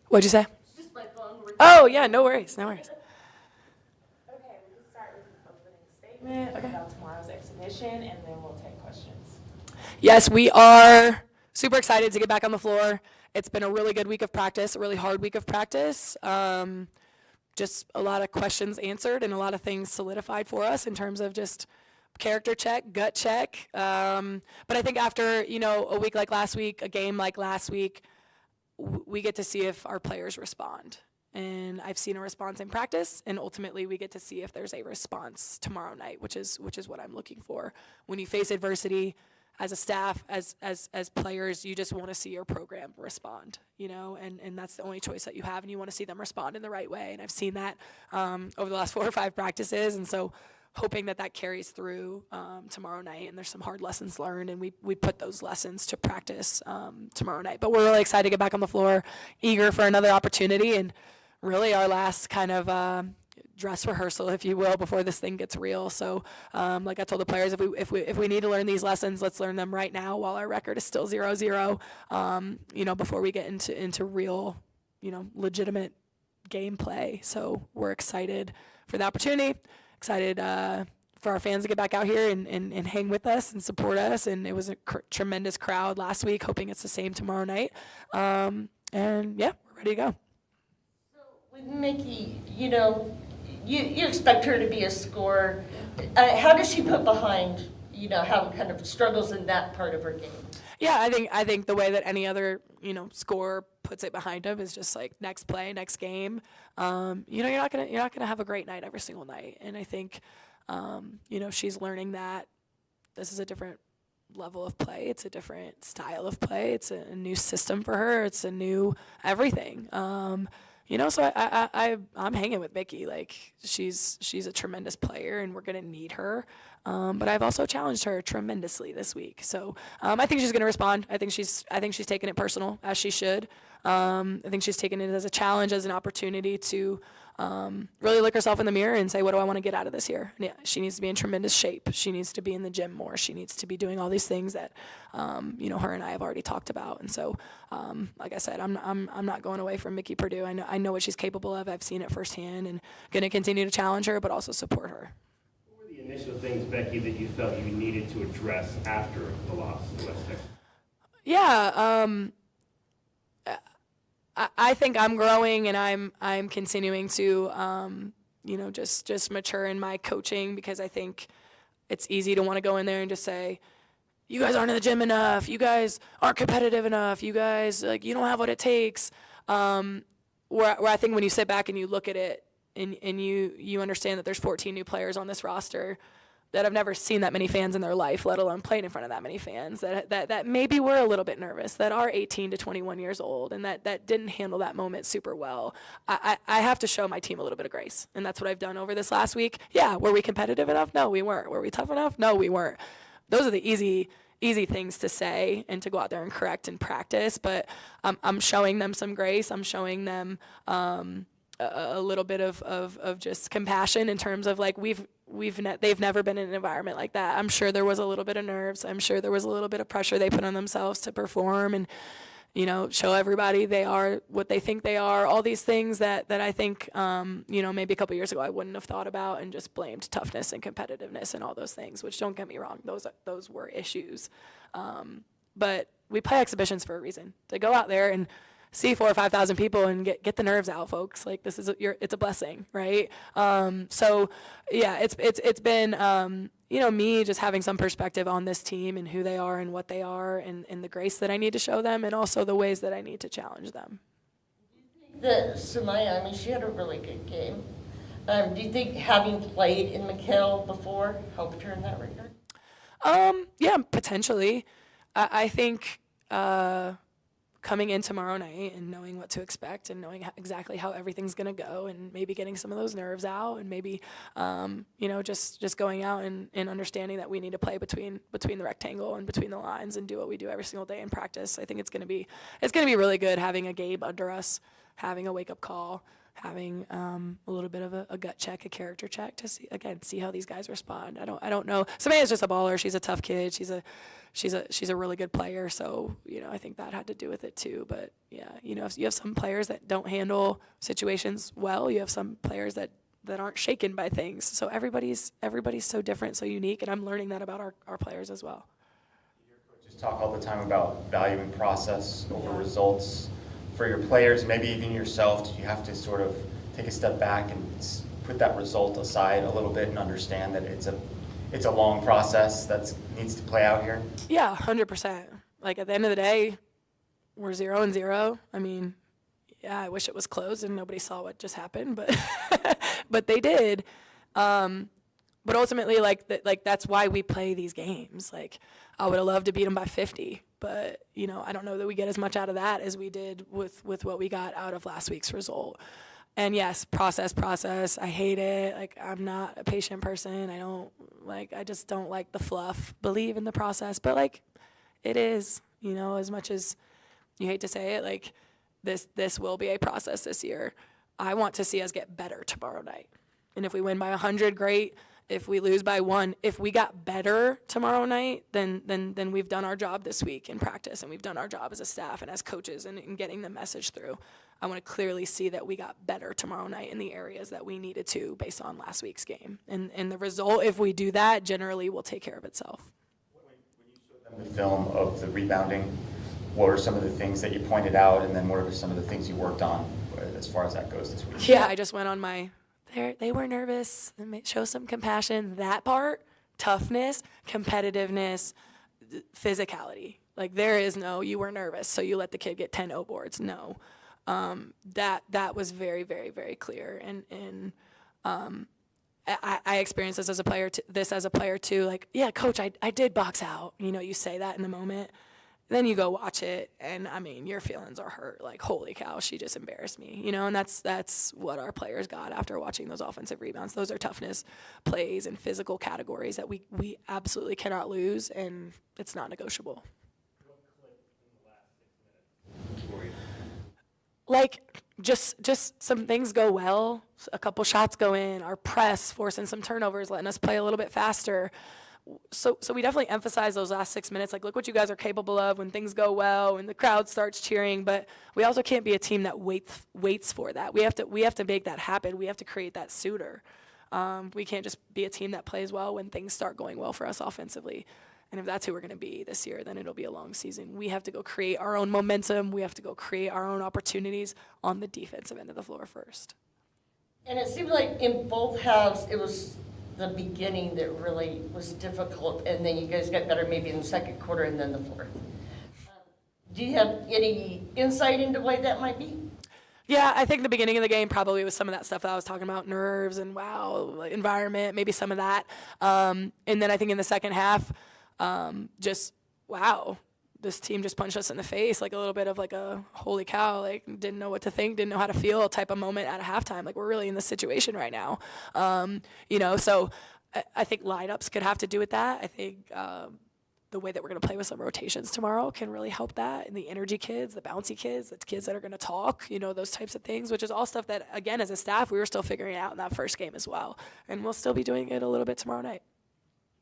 What'd you say? It's just my phone. Oh, yeah, no worries, no worries. Okay, we can start with an opening statement about tomorrow's exhibition, and then we'll take questions. Yes, we are super excited to get back on the floor. It's been a really good week of practice, a really hard week of practice. Just a lot of questions answered and a lot of things solidified for us in terms of just character check, gut check. But I think after, a week like last week, a game like last week, we get to see if our players respond. And I've seen a response in practice, and ultimately we get to see if there's a response tomorrow night, which is what I'm looking for. When you face adversity as a staff, as players, you just want to see your program respond, and that's the only choice that you have, and you want to see them respond in the right way. And I've seen that over the last 4 or 5 practices, and so hoping that carries through tomorrow night, and there's some hard lessons learned, and we put those lessons to practice tomorrow night. But we're really excited to get back on the floor, eager for another opportunity, and really our last kind of dress rehearsal, if you will, before this thing gets real. So like I told the players, if we need to learn these lessons, let's learn them right now while our record is still 0-0, before we get into real, legitimate gameplay. So we're excited for the opportunity, excited for our fans to get back out here and hang with us and support us. And it was a tremendous crowd last week, hoping it's the same tomorrow night. And yeah, we're ready to go. So with Mickey, you expect her to be a scorer. How does she put behind, how kind of struggles in that part of her game? Yeah, I think the way that any other scorer puts it behind him is just like next play, next game. You're not gonna have a great night every single night, and I think she's learning that this is a different level of play. It's a different style of play. It's a new system for her. It's a new everything. So I'm hanging with Becky. Like she's a tremendous player, and we're gonna need her. But I've also challenged her tremendously this week. So I think she's gonna respond. I think she's taking it personal, as she should. I think she's taking it as a challenge, as an opportunity to really look herself in the mirror and say, what do I want to get out of this year? And yeah, she needs to be in tremendous shape. She needs to be in the gym more. She needs to be doing all these things that, her and I have already talked about. And so, like I said, I'm not going away from Mickey Purdue. I know what she's capable of. I've seen it firsthand, and going to continue to challenge her, but also support her. What were the initial things, Becky, that you felt you needed to address after the loss to West Texas? Yeah, I think I'm growing, and I'm continuing to just mature in my coaching, because I think it's easy to want to go in there and just say, you guys aren't in the gym enough, you guys aren't competitive enough, you guys you don't have what it takes. Where I think when you sit back and you look at it and you understand that there's 14 new players on this roster that have never seen that many fans in their life, let alone played in front of that many fans, that maybe were a little bit nervous, that are 18 to 21 years old, and that didn't handle that moment super well. I have to show my team a little bit of grace, and that's what I've done over this last week. Yeah, were we competitive enough? No, we weren't. Were we tough enough? No, we weren't. Those are the easy things to say and to go out there and correct in practice, but I'm showing them some grace. I'm showing them a little bit of just compassion in terms of like they've never been in an environment like that. I'm sure there was a little bit of nerves. I'm sure there was a little bit of pressure they put on themselves to perform and show everybody they are what they think they are. All these things that I think maybe a couple years ago I wouldn't have thought about, and just blamed toughness and competitiveness and all those things. Which, don't get me wrong, those were issues. But we play exhibitions for a reason, to go out there and see 4,000 or 5,000 people and get the nerves out, folks. Like this is it's a blessing, right? So yeah, it's been me just having some perspective on this team and who they are and what they are, and the grace that I need to show them, and also the ways that I need to challenge them. Do you think that Samaya, she had a really good game. Do you think having played in McKale before helped her in that regard? Yeah, potentially. I think coming in tomorrow night and knowing what to expect and knowing exactly how everything's going to go, and maybe getting some of those nerves out, and maybe just going out and understanding that we need to play between the rectangle and between the lines and do what we do every single day in practice. I think it's going to be really good having a Gabe under us, having a wake-up call, having a little bit of a gut check, a character check, to see how these guys respond. I don't know. Samaya's just a baller. She's a tough kid. she's a really good player. So, I think that had to do with it too. But yeah, if you have some players that don't handle situations well, you have some players that aren't shaken by things. So everybody's so different, so unique, and I'm learning that about our players as well. Your coaches talk all the time about valuing process over results. For your players, maybe even yourself, do you have to sort of take a step back and put that result aside a little bit and understand that it's a long process that needs to play out here? Yeah, 100%. Like, at the end of the day, we're 0-0. I mean, yeah, I wish it was closed and nobody saw what just happened, but but they did. But ultimately, that's why we play these games. Like, I would have loved to beat them by 50, but I don't know that we get as much out of that as we did with what we got out of last week's result. And yes, process. I hate it. Like, I'm not a patient person. I just don't like the fluff. Believe in the process, but it is. As much as you hate to say it, like, this will be a process this year. I want to see us get better tomorrow night. And if we win by 100, great. If we lose by 1, if we got better tomorrow night, then we've done our job this week in practice, and we've done our job as a staff and as coaches in getting the message through. I want to clearly see that we got better tomorrow night in the areas that we needed to based on last week's game. And the result, if we do that, generally will take care of itself. When you showed them the film of the rebounding, what are some of the things that you pointed out, and then what are some of the things you worked on as far as that goes this week? Yeah, I just went on they were nervous, show some compassion. That part, toughness, competitiveness, physicality. Like, there is no, you were nervous, so you let the kid get 10 O boards. No. That was very, very, very clear. And I experienced this as a player too. Like, yeah, coach, I did box out. You say that in the moment. Then you go watch it, and I mean, your feelings are hurt. Like, holy cow, she just embarrassed me, and that's what our players got after watching those offensive rebounds. Those are toughness plays and physical categories that we absolutely cannot lose, and it's not negotiable. What clicked in the last 6 minutes for you? Like, just some things go well, a couple shots go in, our press forcing some turnovers, letting us play a little bit faster. So we definitely emphasize those last 6 minutes. Like, look what you guys are capable of when things go well and the crowd starts cheering. But we also can't be a team that waits for that. We have to make that happen. We have to create that sooner. We can't just be a team that plays well when things start going well for us offensively. And if that's who we're going to be this year, then it'll be a long season. We have to go create our own momentum. We have to go create our own opportunities on the defensive end of the floor first. And it seemed like in both halves, it was the beginning that really was difficult, and then you guys got better maybe in the second quarter and then the fourth. Do you have any insight into why that might be? Yeah, I think the beginning of the game probably was some of that stuff that I was talking about, nerves and environment, maybe some of that. And then I think in the second half, just this team just punched us in the face, like a little bit of like a holy cow, like didn't know what to think, didn't know how to feel type of moment at a halftime. Like, we're really in this situation right now. So I think lineups could have to do with that. I think the way that we're going to play with some rotations tomorrow can really help that. And the energy kids, the bouncy kids, the kids that are going to talk, those types of things, which is all stuff that, again, as a staff, we were still figuring out in that first game as well. And we'll still be doing it a little bit tomorrow night.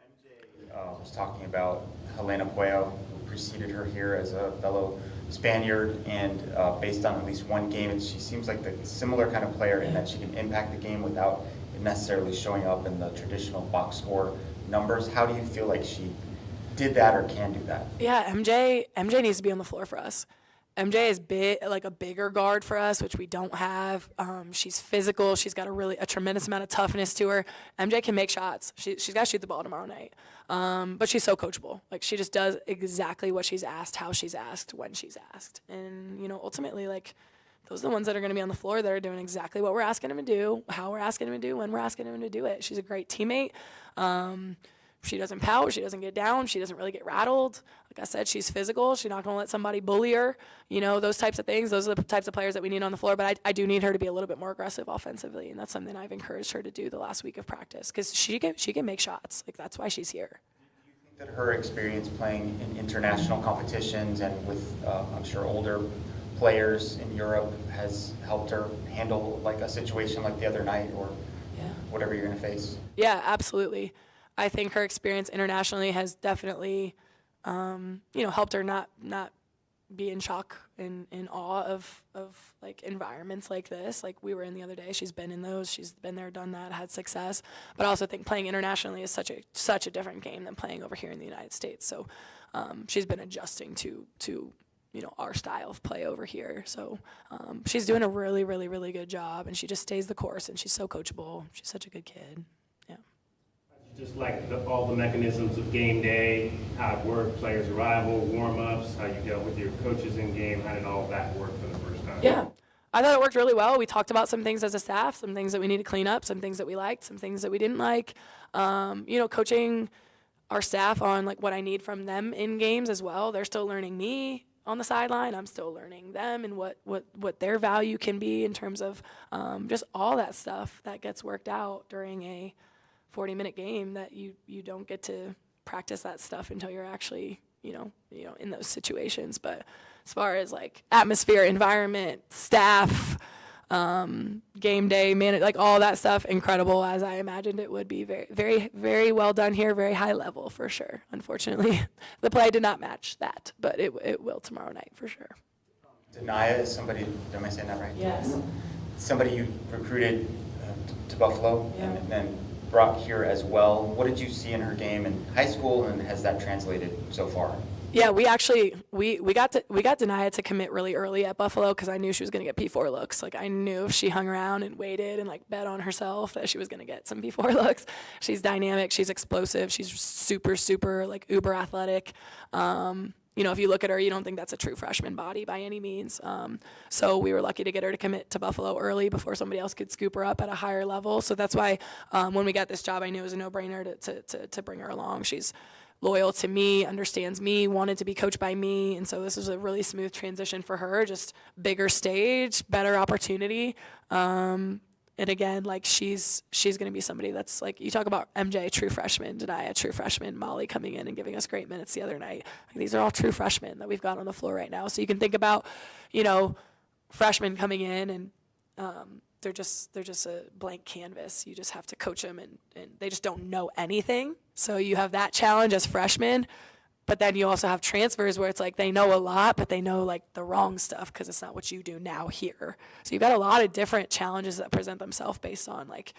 MJ was talking about Helena Puello, who preceded her here as a fellow Spaniard, and based on at least one game, she seems like the similar kind of player in that she can impact the game without it necessarily showing up in the traditional box score numbers. How do you feel like she did that or can do that? Yeah, MJ needs to be on the floor for us. MJ is like a bigger guard for us, which we don't have. She's physical. She's got a tremendous amount of toughness to her. MJ can make shots. She's got to shoot the ball tomorrow night. But she's so coachable. Like, she just does exactly what she's asked, how she's asked, when she's asked. And, ultimately, like, those are the ones that are going to be on the floor that are doing exactly what we're asking them to do, how we're asking them to do, when we're asking them to do it. She's a great teammate. She doesn't pout. She doesn't get down. She doesn't really get rattled. Like I said, she's physical. She's not going to let somebody bully her. Those types of things. Those are the types of players that we need on the floor. But I do need her to be a little bit more aggressive offensively, and that's something I've encouraged her to do the last week of practice, because she can make shots. Like, that's why she's here. Do you think that her experience playing in international competitions and with, I'm sure, older players in Europe has helped her handle like a situation like the other night or whatever you're going to face? Yeah, absolutely. I think her experience internationally has definitely helped her not be in shock and in awe of like environments like this. Like we were in the other day, she's been in those, she's been there, done that, had success. But I also think playing internationally is such a different game than playing over here in the United States. So she's been adjusting to our style of play over here. So she's doing a really, really, really good job, and she just stays the course, and she's so coachable. She's such a good kid. Just like all the mechanisms of game day, how it worked, players' arrival, warm-ups, how you dealt with your coaches in game, how did all of that work for the first time? Yeah. I thought it worked really well. We talked about some things as a staff, some things that we need to clean up, some things that we liked, some things that we didn't like. Coaching our staff on like what I need from them in games as well. They're still learning me on the sideline. I'm still learning them and what their value can be in terms of just all that stuff that gets worked out during a 40-minute game that you don't get to practice that stuff until you're actually, in those situations. But as far as like atmosphere, environment, staff, game day, like all that stuff, incredible as I imagined it would be. Very, very, very well done here, very high level for sure. Unfortunately, the play did not match that, but it will tomorrow night for sure. Denaya is somebody, am I saying that right? Yes. Somebody you recruited to Buffalo Yeah. and then brought here as well. What did you see in her game in high school, and has that translated so far? Yeah, we actually we got Denaya to commit really early at Buffalo because I knew she was going to get P4 looks. Like I knew if she hung around and waited and like bet on herself that she was going to get some P4 looks. She's dynamic, she's explosive, she's super like uber athletic. If you look at her, you don't think that's a true freshman body by any means. So we were lucky to get her to commit to Buffalo early before somebody else could scoop her up at a higher level. So that's why when we got this job, I knew it was a no-brainer to bring her along. She's loyal to me, understands me, wanted to be coached by me, and so this was a really smooth transition for her, just bigger stage, better opportunity. And again, like she's going to be somebody that's like, you talk about MJ, true freshman, Denaya, true freshman, Molly coming in and giving us great minutes the other night. Like, these are all true freshmen that we've got on the floor right now. So you can think about, freshmen coming in and they're just a blank canvas. You just have to coach them and they just don't know anything. So you have that challenge as freshmen. But then you also have transfers where it's like they know a lot, but they know like the wrong stuff because it's not what you do now here. So you've got a lot of different challenges that present themselves based on like,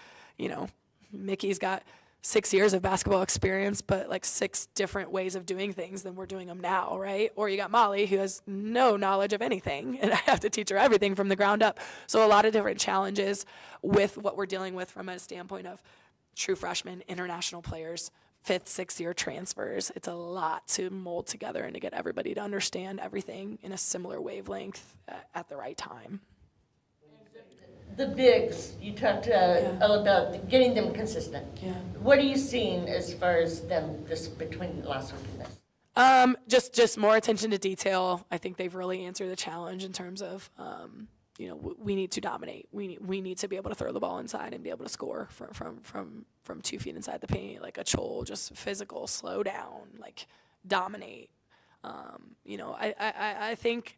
Mickey's got 6 years of basketball experience, but like 6 different ways of doing things than we're doing them now, right? Or you got Molly who has no knowledge of anything and I have to teach her everything from the ground up. So a lot of different challenges with what we're dealing with from a standpoint of true freshmen, international players, 5th, 6th year transfers. It's a lot to mold together and to get everybody to understand everything in a similar wavelength at the right time. The bigs, you talked about getting them consistent. Yeah. What are you seeing as far as them between last week and this? Just more attention to detail. I think they've really answered the challenge in terms of, we need to dominate. We need to be able to throw the ball inside and be able to score from 2 feet inside the paint, like a Chol, just physical, slow down, like dominate. I think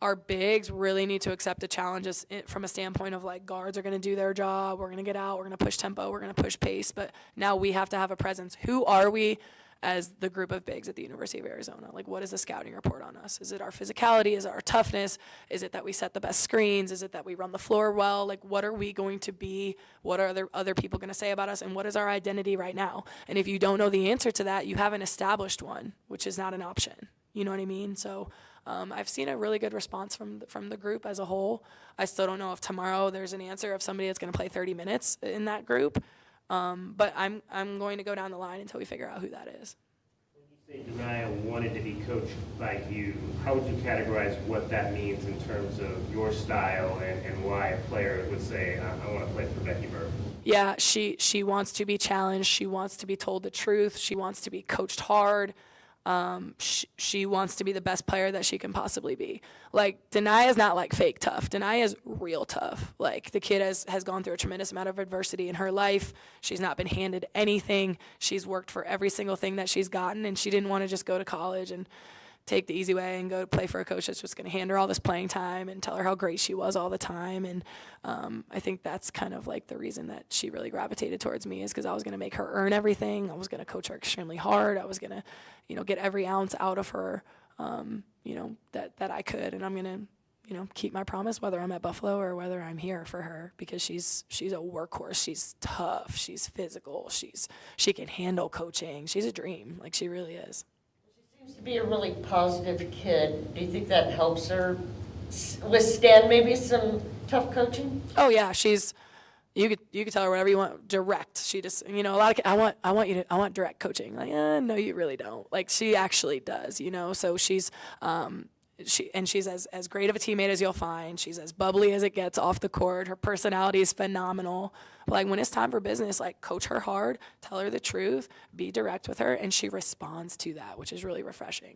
our bigs really need to accept the challenges from a standpoint of like guards are going to do their job. We're going to get out. We're going to push tempo. We're going to push pace. But now we have to have a presence. Who are we as the group of bigs at the University of Arizona? Like, what is the scouting report on us? Is it our physicality? Is it our toughness? Is it that we set the best screens? Is it that we run the floor well? Like, what are we going to be? What are other people going to say about us? And what is our identity right now? And if you don't know the answer to that, you haven't established one, which is not an option. You know what I mean? So I've seen a really good response from the group as a whole. I still don't know if tomorrow there's an answer of somebody that's going to play 30 minutes in that group. But I'm going to go down the line until we figure out who that is. When you say Denaya wanted to be coached by you, how would you categorize what that means in terms of your style and why a player would say, I want to play for Becky Burke? Yeah, she wants to be challenged. She wants to be told the truth. She wants to be coached hard. She wants to be the best player that she can possibly be. Like, Denaya is not like fake tough. Denaya is real tough. Like, the kid has gone through a tremendous amount of adversity in her life. She's not been handed anything. She's worked for every single thing that she's gotten, and she didn't want to just go to college and take the easy way and go play for a coach that's just going to hand her all this playing time and tell her how great she was all the time. And I think that's kind of like the reason that she really gravitated towards me, is because I was going to make her earn everything. I was going to coach her extremely hard. I was going to, get every ounce out of her, that I could. And I'm going to, keep my promise, whether I'm at Buffalo or whether I'm here for her, because she's a workhorse. She's tough. She's physical. She can handle coaching. She's a dream. Like, she really is. Seems to be a really positive kid. Do you think that helps her withstand maybe some tough coaching? Oh yeah, you could tell her whatever you want, direct. She just, a lot of, I want direct coaching. Like, no, you really don't. Like, she actually does, so she's, she's as great of a teammate as you'll find. She's as bubbly as it gets off the court. Her personality is phenomenal. Like, when it's time for business, like, coach her hard, tell her the truth, be direct with her, and she responds to that, which is really refreshing.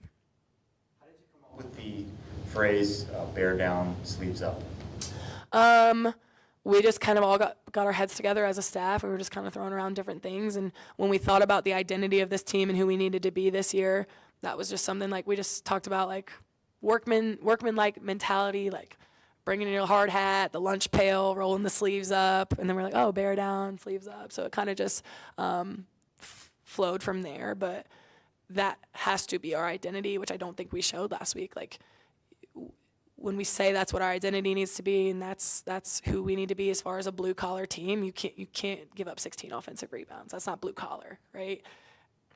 How did you come up with the phrase, bear down, sleeves up? We just kind of all got our heads together as a staff. We were just kind of throwing around different things. And when we thought about the identity of this team and who we needed to be this year, that was just something like we just talked about, like, workman-like mentality, like bringing in your hard hat, the lunch pail, rolling the sleeves up, and then we're like, oh, bear down, sleeves up. So it kind of just flowed from there. But that has to be our identity, which I don't think we showed last week. Like, when we say that's what our identity needs to be, and that's who we need to be as far as a blue collar team, you can't give up 16 offensive rebounds. That's not blue collar, right?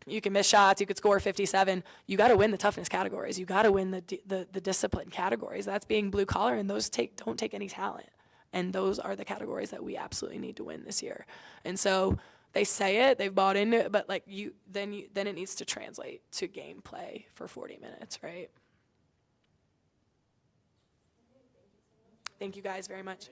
You can miss shots, you could score 57. You got to win the toughness categories. You got to win the discipline categories. That's being blue collar, and those don't take any talent. And those are the categories that we absolutely need to win this year. And so they say it, they've bought into it, but like then it needs to translate to gameplay for 40 minutes, right? Thank you guys very much.